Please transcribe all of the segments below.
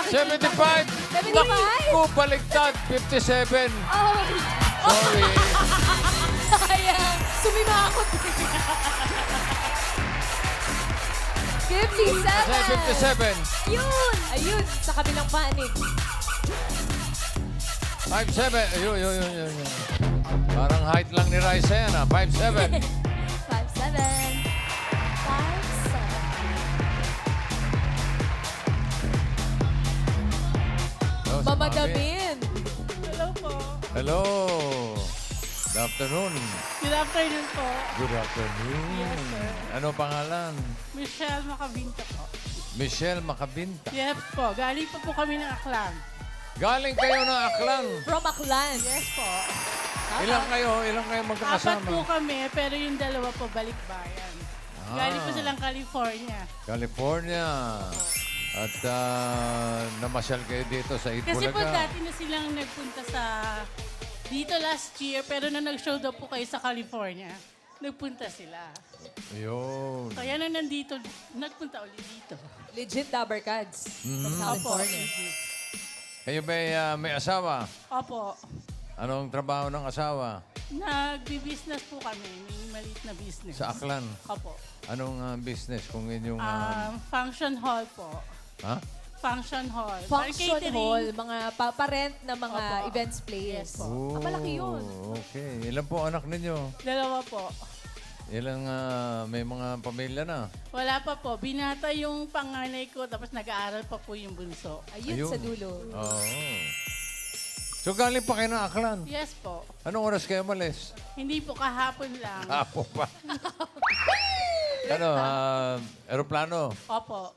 75. 75? Naku, baliktad. 57. Oh, Sorry. sayang. Sumimakot. 57. Kasi 57. Ayun. Ayun, sa kabilang panig. 57. Ayun. Parang height lang ni Raisa yan, ha? 57. 57. 57. Oh, si Mama Mami. Damin. Hello po. Hello. Good afternoon. Good afternoon po. Good afternoon. Yes, sir. Ano pangalan? Michelle Macabinta po. Michelle Macabinta. Yes po. Galing pa po kami ng Aklan. Galing kayo ng Aklan. From Aklan. Yes po. Ilang kayo? Ilang kayo Apat magkakasama? po kami, pero yung dalawa po balikbayan. Galing po silang California. California. At namasyal kayo dito sa Kasi po Itbulaga. dati na silang nagpunta sa dito last year, pero nung nag-show daw po kayo sa California, nagpunta sila. Ayun. Kaya na nandito, nagpunta ulit dito. Legit Dabarkads. From Opo. California. Kayo ba may asawa? Opo. Anong trabaho ng asawa? Nagbi-business po kami. May maliit na business. Sa Aklan. Opo. Anong business kung inyong... Function hall po. ha? Function hall. Parang Function catering. hall, mga pa-rent na mga Opo. events place. Yes po. Oh, malaki yun. Okay. Ilan po anak ninyo? Dalawa po. Ilang may mga pamilya na? Wala pa po. Binata yung panganay ko, tapos nag-aaral pa po yung bunso. Ayun, sa dulo. Oo. So galing pa kayo ng Aklan? Yes po. Anong oras kayo malis? Hindi po kahapon lang. Apo pa. Ano, aeroplano? Opo.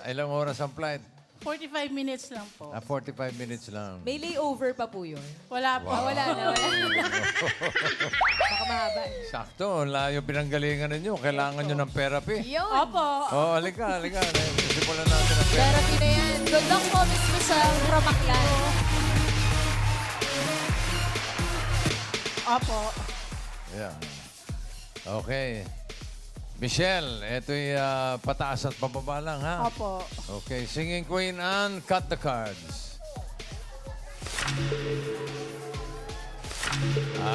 Ilang oras ang flight? 45 minutes lang po. 45 minutes lang. May layover pa po yun. Wala po. Wala na. Baka mahaba. Sakto, layo pinanggalingan ninyo. Kailangan nyo ng therapy. Yun. Opo. Oh, halika. Simulan natin ang therapy. Therapy na yan. Good luck po, Miss Michelle from Aklan. Opo. Yeah. Okay. Michelle, ito'y pataas at pababa lang, ha? Opo. Okay, singing queen and cut the cards.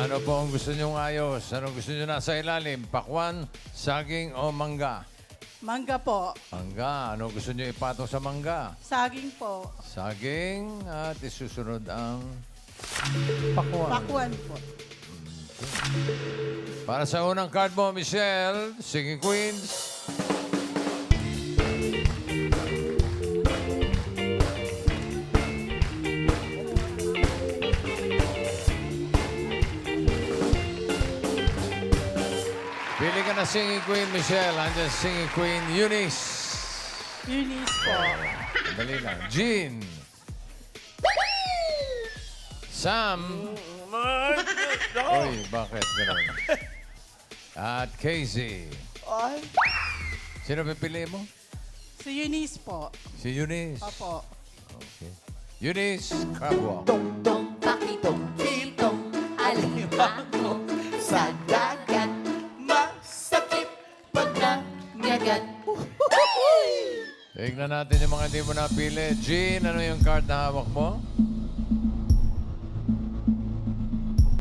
Ano po ang gusto nyong ayos? Anong gusto nyo nasa ilalim? Pakwan, saging o mangga? Mangga po. Mangga. Ano gusto nyo ipatong sa mangga? Saging po. Saging at isusunod ang pakwan. Pakwan po. Para sa unang card mo, Michelle, singing queens. Pili ka na singing queen, Michelle. Andiyan singing queen, Eunice. Eunice po. Dali lang. Jean. Sam. Uy, bakit gano'n? At Casey. Sino pipili mo? Si Eunice po. Si Eunice. Opo. Okay. Eunice, crab walk. Tong pakitong pitong alimango sa dagat. Masakit pag nangagat. Tignan natin yung mga hindi mo napili. Jean, ano yung card na hawak mo?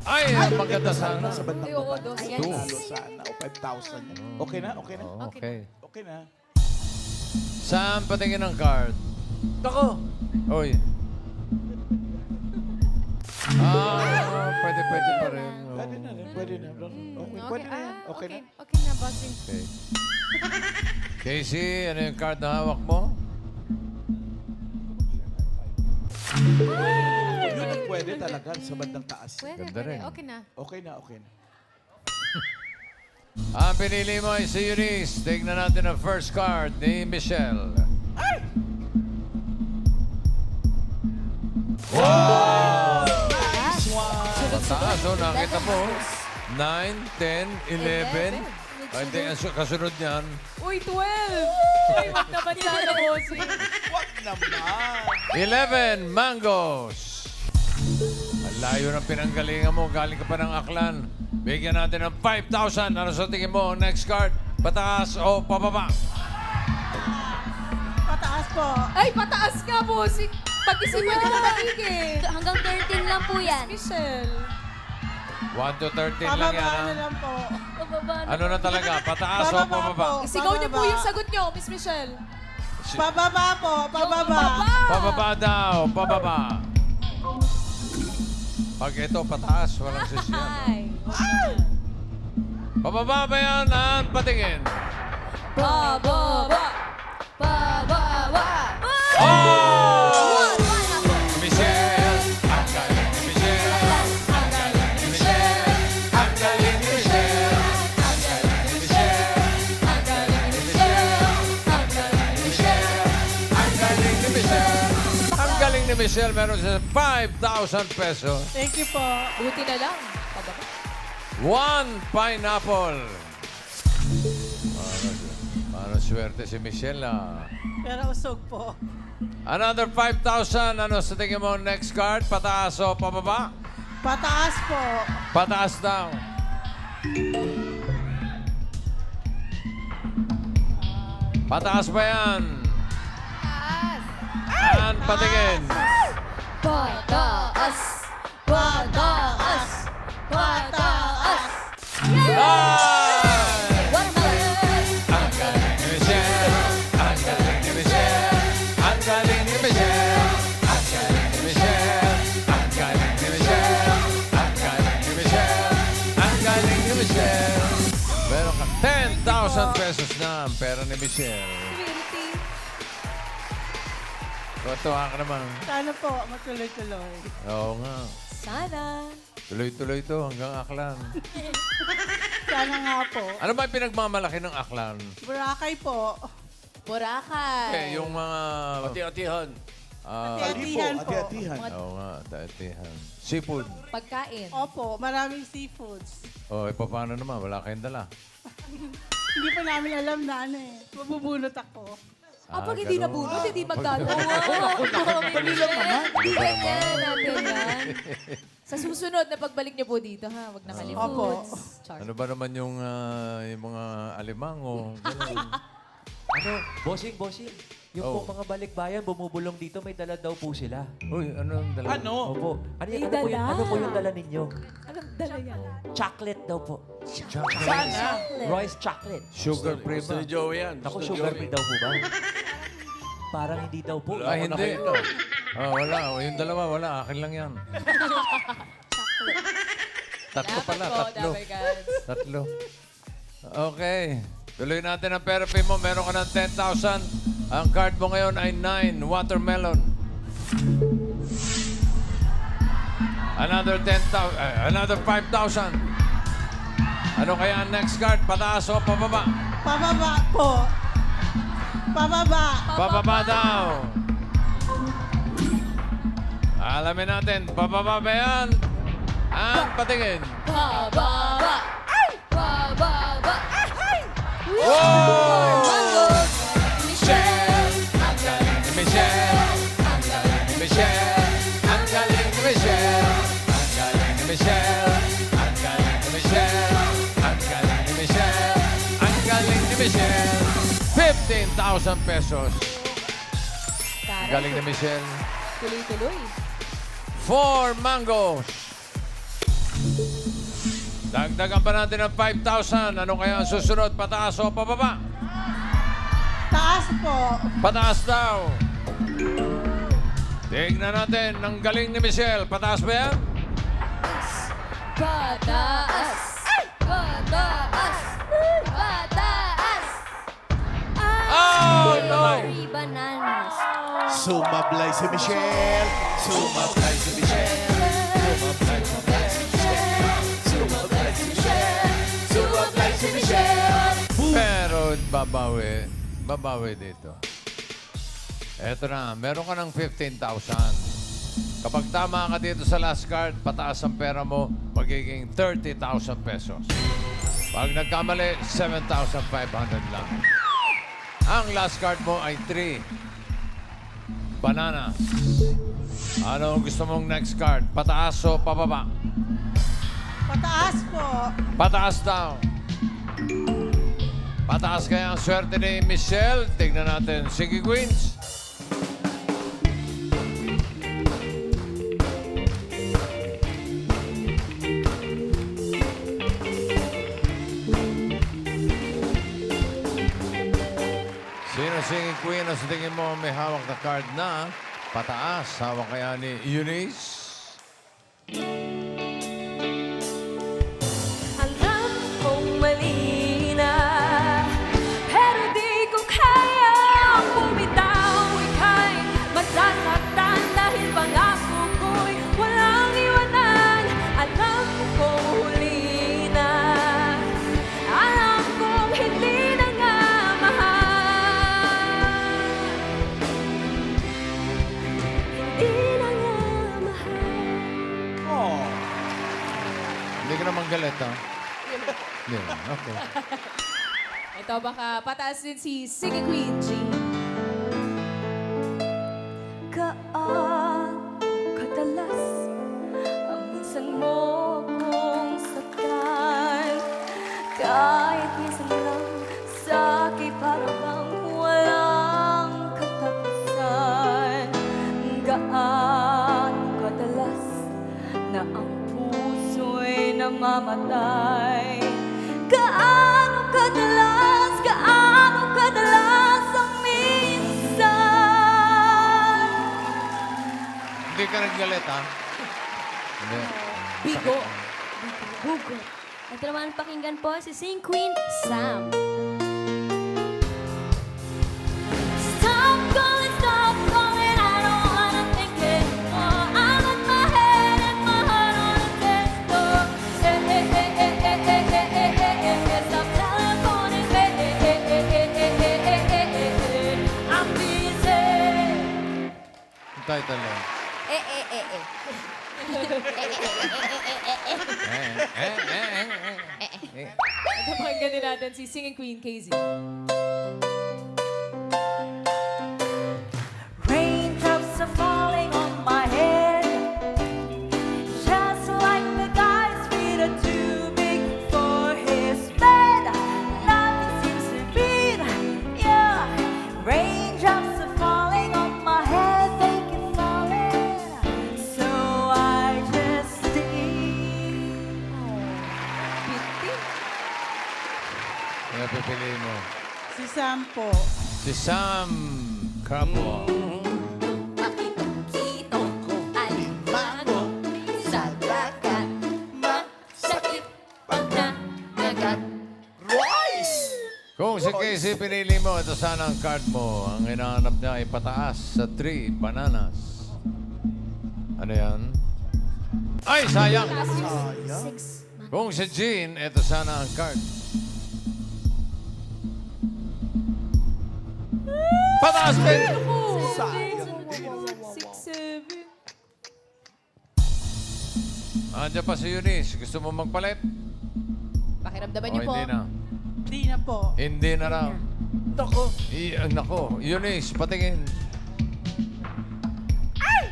Ay, maganda sana. Sa bandang Ay, oo, baba. dos. Ay, Two. nanalo sana. O 5,000. Okay na? Okay na? Oh, okay. Okay na. Sam, patingin ng card. Ako. Uy. Pwede pa rin. Oh. Pwede na rin. Pwede na. Okay, pwede na yan. Okay na. Okay na, bossing. Okay. Casey, ano yung card na hawak mo? Yun ang pwede talaga sa bandang taas. Ganda rin. Okay na. Okay na, okay na. Ang pinili mo ay si Eunice. Tignan natin ang first card ni Michelle. Nice one! Mataas, oh, nakita mo. 9, 10, 11. 11. Ay, hindi, ang kasunod niyan. Uy, 12! Uy, wag naman sana, bossing. Wag naman! 11 mangoes. Ang layo ng pinanggalingan mo. Galing ka pa ng Aklan. Bigyan natin ng 5,000. Ano sa tingin mo? Next card. Pataas o pababa? Pataas po po. Ay, pataas ka, bossing. Pag-isipan mo maigi. Hanggang 13 lang po yan. Michelle. 1 to 13 lang yan. Pababa na ha? lang po. Ano na talaga? Pataas o Pababa pababa? po. Isigaw niyo po yung sagot niyo, Miss Michelle. Pababa po. Pababa. Pababa daw, pababa. Pag ito pataas, walang sisyan. Pababa ba yan? At patingin. Bababa! Bababa! Oh! Michelle! Ang galing ni Michelle! Ang galing ni Michelle! Ang galing ni Michelle! Ang galing ni Michelle! Ang galing ni Michelle! Ang galing ni Michelle! Ang galing ni Michelle! Ang galing ni Michelle, meron siya 5,000 pesos. Thank you po. Buti na lang. Pababa. 1 pineapple. Paano swerte si Michelle ah. Pero usog po. Another 5,000. Ano sa tingin mo next card? Pataas o pababa? Pataas po. Pataas daw. Pataas ba yan? Yan, patingin. Pataas! Pataas! Pataas! Ay! Watermelon! Ang galing ni Michelle. Ang galing ni Michelle. Ang galing ni Michelle. Ang galing ni Michelle. Ang galing ni Michelle. Ang galing ni Michelle. Ang galing ni Michelle. Meron ka 10,000 pesos na ang pera ni Michelle. Tuwa ka naman. Sana po matuloy-tuloy. Oo nga. Sana. Tuloy-tuloy to hanggang Aklan. Sana nga po. Ano ba yung pinagmamalaki ng Aklan? Boracay po. Boracay. Yung mga... Ati-atihan. Ati-atihan po. Ati-atihan. Oo nga, datihan. Seafood. Pagkain. Opo, maraming seafoods. O, paano naman? Wala kayong dala. Hindi pa namin alam na ano eh. Mabubunot ako. Pag hindi ganun. nabunot, hindi magdadala. Hindi ganyan natin yan. Sa susunod na pagbalik niyo po dito, ha? Huwag Opo. nakalimuts. Char. Ano ba naman yung mga alimango? Ganun. Ano, bossing. Yung Oh. po mga balikbayan, bumubulong dito, may dala daw po sila. Uy, ano ang dala? Ano? Opo. Ano, May ano, po yung, dala. ano po yung dala ninyo? Anong dala yan? Chocolate daw po. Sana. Royce chocolate. Sugar free ba? Joey yan. Naku, sugar free daw po ba? Parang hindi daw po. Ay, hindi. Wala. Yung dalawa, wala. Akin lang yan. Tatlo pala, tatlo. Tatlo. Okay. Tuloy natin ang therapy mo. Meron ka ng 10,000. Ang card mo ngayon ay 9, watermelon. Another 10,000, another 5,000. Ano kaya ang next card? Pataas o pababa? Pababa po. Pababa. Pababa daw. Alamin natin, pababa ba yan? Ang patingin. Bababa! Bababa! Wow! Michelle! Ang galing ni Michelle. Ang galing ni Michelle. Ang galing ni Michelle. Ang galing ni Michelle. Ang galing ni Michelle. Ang galing ni Michelle. Ang galing ni Michelle. 15,000 pesos. Ang galing ni Michelle. Tuloy-tuloy. 4 mangoes. Dagdagan pa natin ng 5,000. Ano kaya ang susunod? Pataas o pababa? Taas po. Pataas daw. Tingnan natin. Ang galing ni Michelle. Pataas ba yan? Pataas! Pataas! Pataas! Oh, no! Free bananas! Sumablay si Michelle. Sumablay si Michelle. Sumablay si Michelle. Sumablay si Michelle. Sumablay si Michelle. Pero babawi. Babawi dito. Eto na. Meron ka ng 15,000. Kapag tama ka dito sa last card, pataas ang pera mo, magiging 30,000 pesos. Pag nagkamali, 7,500 lang. Ang last card mo ay 3. Banana. Ano ang gusto mong next card? Pataas o pababa? Pataas po. Pataas daw. Pataas kaya ang swerte ni Michelle. Tignan natin. Sige, Queens. Sino sa tingin mo may hawak na card na pataas? Hawak kaya ni Eunice? Alam kong mali na, pero di ko kayang bumitaw. Ika'y masasaktan dahil pangako ko'y walang iwanan. Alam kong huli na, alam kong hindi na nga mahal. Hindi na nga mahal. Hindi ka naman galit, ha? Hindi. Okay. Ito baka pataas din si Singing Queen, Jean. Kadalas ang minsan mo kong saktan. Kahit minsan lang sa'kin para bang walang katapusan. Gaano kadalas na ang puso'y namamatay. Gaano kadalas ang minsan. Hindi ka naggalit, ha? Hindi. Bigo. Bugo. Ito naman pakinggan po si Sing Queen Sam. Stop calling, I don't wanna think anymore. I got my head and my heart on a tester. Stop telephoning, I'm busy. Ang title lang. Ito pakinggan din natin si Singing Queen, KZ. Raindrops are falling on my head, just like the guy's feet are too big for his bed. Nothing seems to beat, yeah. Raindrops are falling on my head, they keep falling, so I just stay. Ano pipiliin mo? Si Sam po. Si Sam Crabo. Makikitong alimango sa dagat, masakit pag nanagat. Kung si Casey pinili mo, ito sana ang card mo. Ang hinahanap niya ay pataas sa 3 bananas. Ano yan? Ay, sayang! Kung si Jean, ito sana ang card. Pataas din! 6, 7. Andiyan pa si Eunice. Gusto mo magpalit? Pakiramdaman O niyo po. hindi na? Hindi na po. Hindi na raw. Nako, Eunice, patingin. Ay,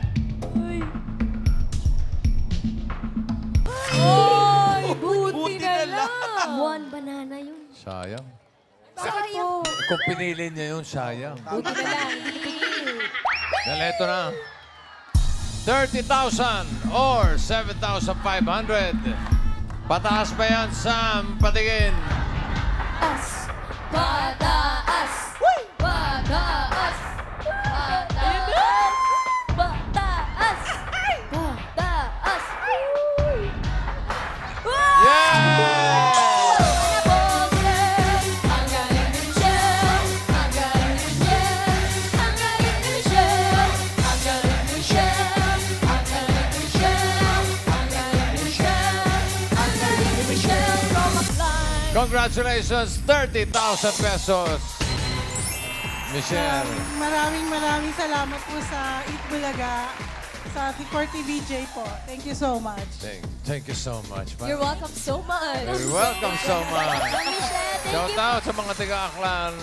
buti na lang. One banana yun. Sayang. Sayang. Kung pinili niya yun, sayang. Buti na lang. Hindi pinili. Dahil ito na. 30,000 or 7,500. Pataas pa yan, Sam. Patingin. Pataas! Pataas! Pataas! Pataas! Pataas! Yeah! Ang galing ni Michelle! Ang galing ni Michelle! Ang galing ni Michelle! Ang galing ni Michelle! Ang galing ni Michelle! Ang galing ni Michelle! Ang galing ni Michelle! Congratulations, 30,000 pesos. Michelle. Maraming salamat po sa Eat Bulaga, sa for TVJ po. Thank you so much. Thank you so much. You're welcome so much. You're welcome so much. Michelle, thank you. Shout out sa mga taga-Aklan.